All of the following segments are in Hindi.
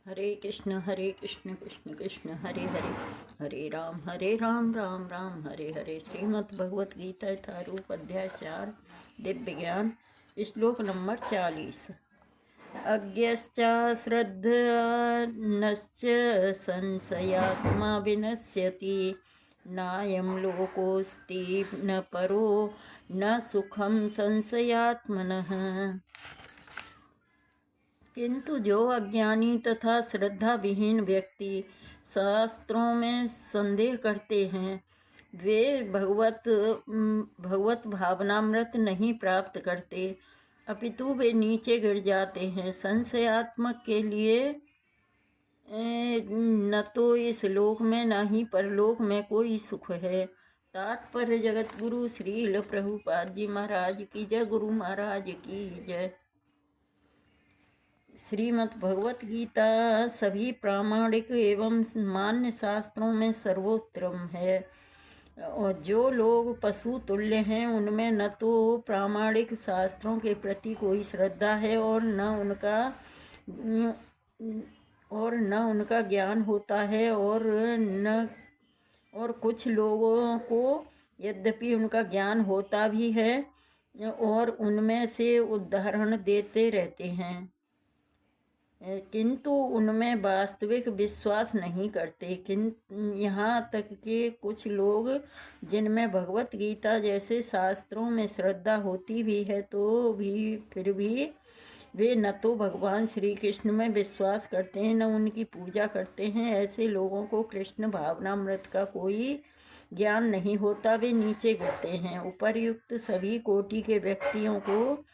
हरे कृष्ण कृष्ण कृष्ण हरे हरे, हरे राम राम राम हरे हरे। श्रीमद् भगवत गीता यथारूप अध्याय 4 दिव्य ज्ञान श्लोक नंबर 40। अज्ञश्च श्रद्धनश्च संशयात्मा विनश्यति, नायं लोकोऽस्ति न परो न सुखम संशयात्मनः। किंतु जो अज्ञानी तथा श्रद्धा विहीन व्यक्ति शास्त्रों में संदेह करते हैं, वे भगवत भावनामृत नहीं प्राप्त करते, अपितु वे नीचे गिर जाते हैं। संशयात्मक के लिए न तो इस लोक में न ही परलोक में कोई सुख है। तात्पर्य जगत गुरु श्रील प्रभुपाद जी महाराज की जय, गुरु महाराज की जय। श्रीमद् भगवत गीता सभी प्रामाणिक एवं मान्य शास्त्रों में सर्वोत्तम है, और जो लोग पशु तुल्य हैं उनमें न तो प्रामाणिक शास्त्रों के प्रति कोई श्रद्धा है और न उनका ज्ञान होता है, और कुछ लोगों को यद्यपि उनका ज्ञान होता भी है और उनमें से उदाहरण देते रहते हैं, किंतु उनमें वास्तविक विश्वास नहीं करते। यहाँ तक कि कुछ लोग जिनमें भगवत गीता जैसे शास्त्रों में श्रद्धा होती भी है तो फिर भी वे न तो भगवान श्री कृष्ण में विश्वास करते हैं न उनकी पूजा करते हैं। ऐसे लोगों को कृष्ण भावनामृत का कोई ज्ञान नहीं होता, वे नीचे गिरते हैं। उपर्युक्त सभी कोटि के व्यक्तियों को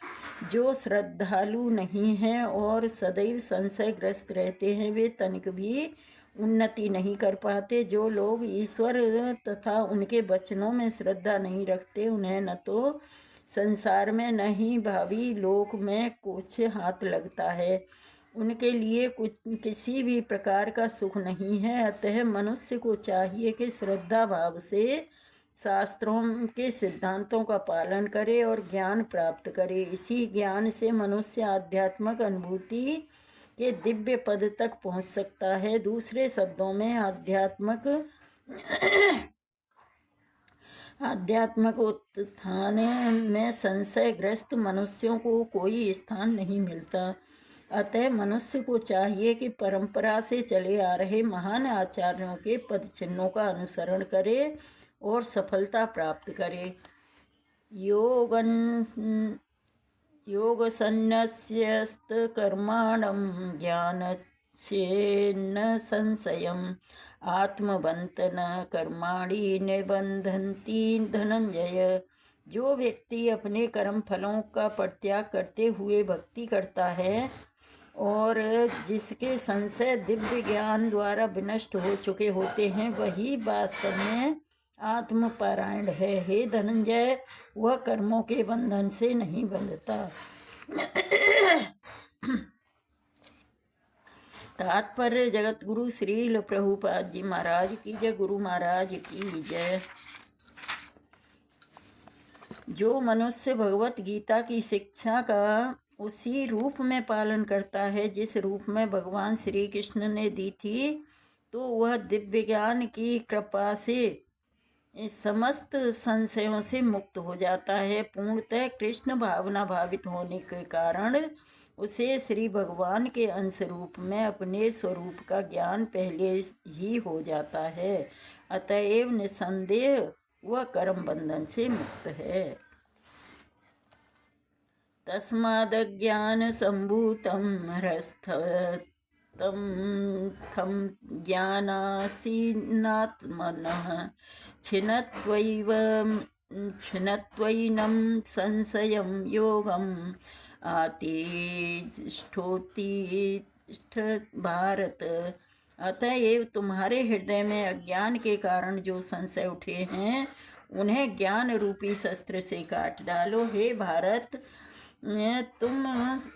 जो श्रद्धालु नहीं हैं और सदैव संशयग्रस्त रहते हैं, वे तनिक भी उन्नति नहीं कर पाते। जो लोग ईश्वर तथा उनके वचनों में श्रद्धा नहीं रखते, उन्हें न तो संसार में न ही भावी लोक में कुछ हाथ लगता है, उनके लिए किसी भी प्रकार का सुख नहीं है। अतः मनुष्य को चाहिए कि श्रद्धा भाव से शास्त्रों के सिद्धांतों का पालन करे और ज्ञान प्राप्त करे। इसी ज्ञान से मनुष्य आध्यात्मिक अनुभूति के दिव्य पद तक पहुंच सकता है। दूसरे शब्दों में आध्यात्मिक उत्थान में संशयग्रस्त मनुष्यों को कोई स्थान नहीं मिलता। अतः मनुष्य को चाहिए कि परंपरा से चले आ रहे महान आचार्यों के पद चिन्हों का अनुसरण करे और सफलता प्राप्त करे। योगसन्न्यस्त कर्माणं ज्ञानच्छेन्न संशयम् आत्मवन्तन कर्माणि निबंधन्ति धनंजय। जो व्यक्ति अपने कर्म फलों का परित्याग करते हुए भक्ति करता है और जिसके संशय दिव्य ज्ञान द्वारा विनष्ट हो चुके होते हैं, वही वास्तव में आत्मपरायण है। हे धनंजय, वह कर्मों के बंधन से नहीं बंधता। तात्पर्य जगत गुरु श्रील प्रभुपाद जी महाराज की जय, गुरु महाराज की जय। जो मनुष्य भगवत गीता की शिक्षा का उसी रूप में पालन करता है जिस रूप में भगवान श्री कृष्ण ने दी थी, तो वह दिव्य ज्ञान की कृपा से समस्त संशयों से मुक्त हो जाता है। पूर्णतः कृष्ण भावना भावित होने के कारण उसे श्री भगवान के अंश रूप में अपने स्वरूप का ज्ञान पहले ही हो जाता है। अतएव निसंदेह वह कर्म बंधन से मुक्त है। तस्मादज्ञान संभूतं हृस्थं खं ज्ञानासीनात्मनः छिनत्वैनं संशयं योगम् आतिष्ठोत्तिष्ठ भारत। अतएव तुम्हारे हृदय में अज्ञान के कारण जो संशय उठे हैं, उन्हें ज्ञान रूपी शस्त्र से काट डालो। हे भारत, तुम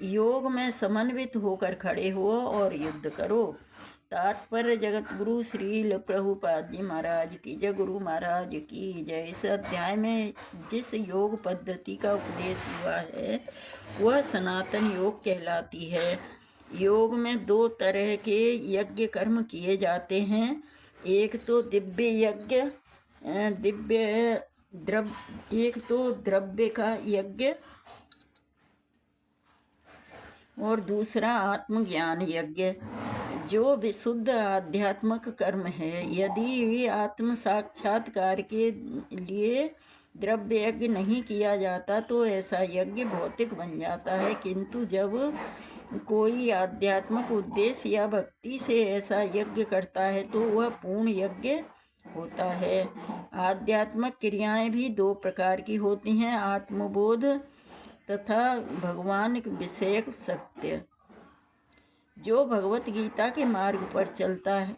योग में समन्वित होकर खड़े हो और युद्ध करो। तात्पर्य जगत गुरु श्रील प्रभुपाद जी महाराज की जय, गुरु महाराज की जय। इस अध्याय में जिस योग पद्धति का उपदेश हुआ है वह सनातन योग कहलाती है। योग में दो तरह के यज्ञ कर्म किए जाते हैं। एक तो दिव्य यज्ञ, दिव्य द्रव्य, एक तो द्रव्य का यज्ञ और दूसरा आत्मज्ञान यज्ञ, जो विशुद्ध आध्यात्मिक कर्म है। यदि आत्म साक्षात्कार के लिए द्रव्य यज्ञ नहीं किया जाता तो ऐसा यज्ञ भौतिक बन जाता है, किंतु जब कोई आध्यात्मिक उद्देश्य या भक्ति से ऐसा यज्ञ करता है तो वह पूर्ण यज्ञ होता है। आध्यात्मिक क्रियाएं भी दो प्रकार की होती हैं, आत्मबोध तथा भगवान विषयक सत्य। जो भगवत गीता के मार्ग पर चलता है,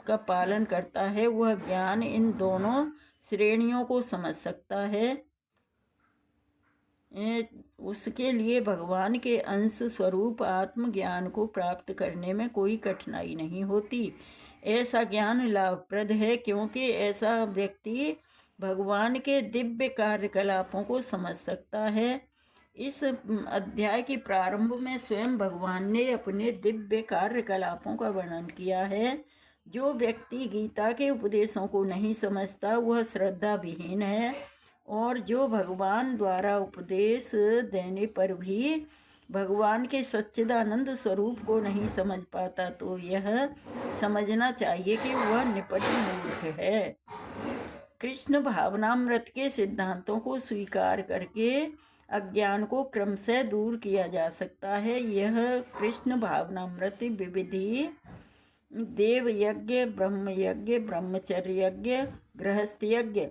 का पालन करता है, वह ज्ञान इन दोनों श्रेणियों को समझ सकता है। उसके लिए भगवान के अंश स्वरूप आत्मज्ञान को प्राप्त करने में कोई कठिनाई नहीं होती। ऐसा ज्ञान लाभप्रद है क्योंकि ऐसा व्यक्ति भगवान के दिव्य कार्यकलापों को समझ सकता है। इस अध्याय के प्रारंभ में स्वयं भगवान ने अपने दिव्य कार्यकलापों का वर्णन किया है। जो व्यक्ति गीता के उपदेशों को नहीं समझता वह श्रद्धा विहीन है, और जो भगवान द्वारा उपदेश देने पर भी भगवान के सच्चिदानंद स्वरूप को नहीं समझ पाता तो यह समझना चाहिए कि वह निपट मूर्ख है। कृष्ण भावनामृत के सिद्धांतों को स्वीकार करके अज्ञान को क्रमशः दूर किया जा सकता है। यह कृष्ण भावनामृत विविधि देव यज्ञ, ब्रह्म यज्ञ, ब्रह्मचर्य यज्ञ, गृहस्थ यज्ञ,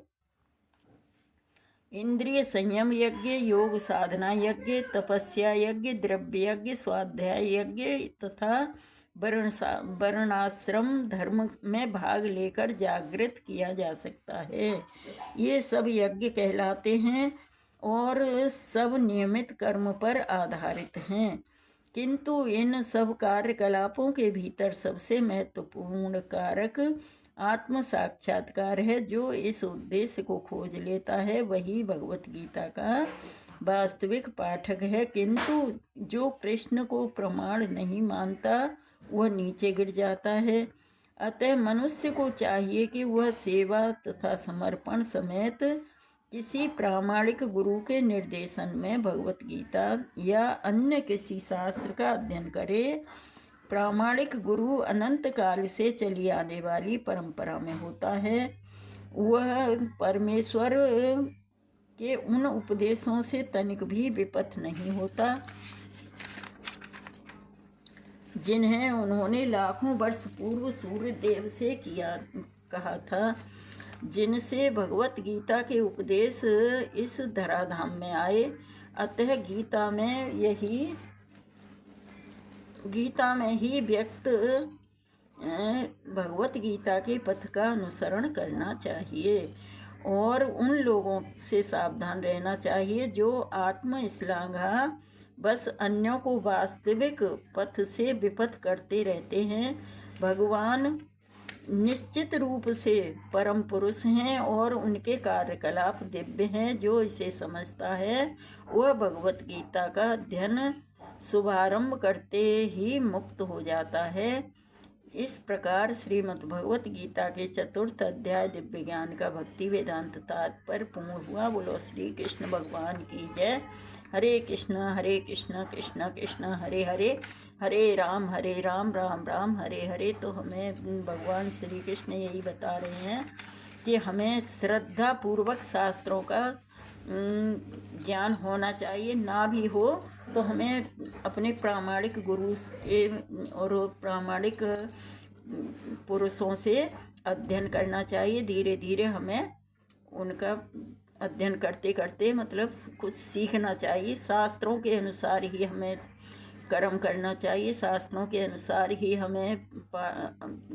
इंद्रिय संयम यज्ञ, योग साधना यज्ञ, तपस्या यज्ञ, द्रव्य यज्ञ, स्वाध्याय यज्ञ तथा वर्णाश्रम धर्म में भाग लेकर जागृत किया जा सकता है। ये सब यज्ञ कहलाते हैं और सब नियमित कर्म पर आधारित हैं, किंतु इन सब कार्यकलापों के भीतर सबसे महत्वपूर्ण कारक आत्म साक्षात्कार है। जो इस उद्देश्य को खोज लेता है वही भगवत गीता का वास्तविक पाठक है, किंतु जो कृष्ण को प्रमाण नहीं मानता वह नीचे गिर जाता है। अतः मनुष्य को चाहिए कि वह सेवा तथा समर्पण समेत किसी प्रामाणिक गुरु के निर्देशन में भगवत गीता या अन्य किसी शास्त्र का अध्ययन करे। प्रामाणिक गुरु अनंत काल से चली आने वाली परंपरा में होता है। वह परमेश्वर के उन उपदेशों से तनिक भी विपथ नहीं होता जिन्हें उन्होंने लाखों वर्ष पूर्व सूर्य देव से कहा था, जिनसे भगवत गीता के उपदेश इस धराधाम में आए। अतः गीता में ही व्यक्त भगवत गीता के पथ का अनुसरण करना चाहिए और उन लोगों से सावधान रहना चाहिए जो आत्म श्लाघा बस अन्यों को वास्तविक पथ से विपथ करते रहते हैं। भगवान निश्चित रूप से परम पुरुष हैं और उनके कार्यकलाप दिव्य हैं। जो इसे समझता है वह भगवत गीता का अध्ययन शुभारंभ करते ही मुक्त हो जाता है। इस प्रकार श्रीमद् भगवत गीता के चतुर्थ अध्याय दिव्य ज्ञान का भक्ति वेदांत तात्पर्य पूर्ण हुआ। बोलो श्री कृष्ण भगवान की जय। हरे कृष्ण कृष्ण कृष्ण हरे हरे, हरे राम राम राम हरे हरे। तो हमें भगवान श्री कृष्ण यही बता रहे हैं कि हमें श्रद्धा पूर्वक शास्त्रों का ज्ञान होना चाहिए। ना भी हो तो हमें अपने प्रामाणिक गुरु और प्रामाणिक पुरुषों से अध्ययन करना चाहिए। धीरे धीरे हमें उनका अध्ययन करते करते मतलब कुछ सीखना चाहिए। शास्त्रों के अनुसार ही हमें कर्म करना चाहिए, शास्त्रों के अनुसार ही हमें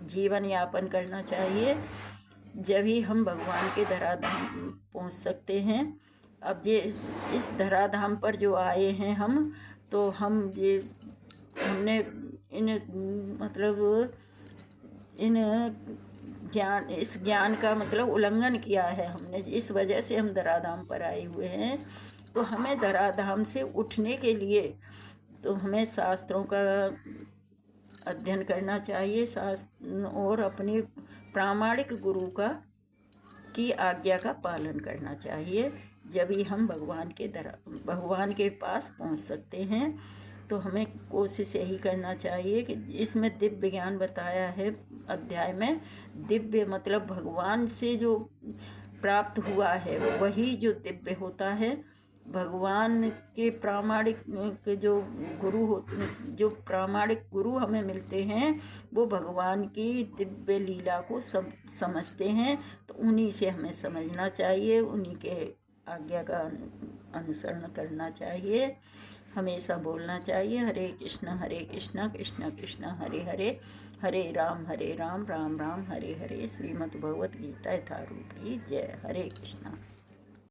जीवन यापन करना चाहिए, जब ही हम भगवान के धराधाम पहुंच सकते हैं। अब ये इस धराधाम पर जो आए हैं हम, तो हमने इस ज्ञान का मतलब उल्लंघन किया है हमने, इस वजह से हम धराधाम पर आए हुए हैं। तो हमें धराधाम से उठने के लिए तो हमें शास्त्रों का अध्ययन करना चाहिए, शास्त्र और अपने प्रामाणिक गुरु की आज्ञा का पालन करना चाहिए। जब ही हम भगवान के पास पहुंच सकते हैं। तो हमें कोशिश यही करना चाहिए कि इसमें दिव्य ज्ञान बताया है अध्याय में। दिव्य मतलब भगवान से जो प्राप्त हुआ है वही जो दिव्य होता है। भगवान के प्रामाणिक जो प्रामाणिक गुरु हमें मिलते हैं वो भगवान की दिव्य लीला को सब समझते हैं। तो उन्हीं से हमें समझना चाहिए, उन्हीं के आज्ञा का अनुसरण करना चाहिए, हमेशा बोलना चाहिए हरे कृष्णा कृष्णा कृष्णा हरे हरे, हरे राम राम राम हरे हरे। श्रीमद् भगवत गीता यथारूप की जय। हरे कृष्णा।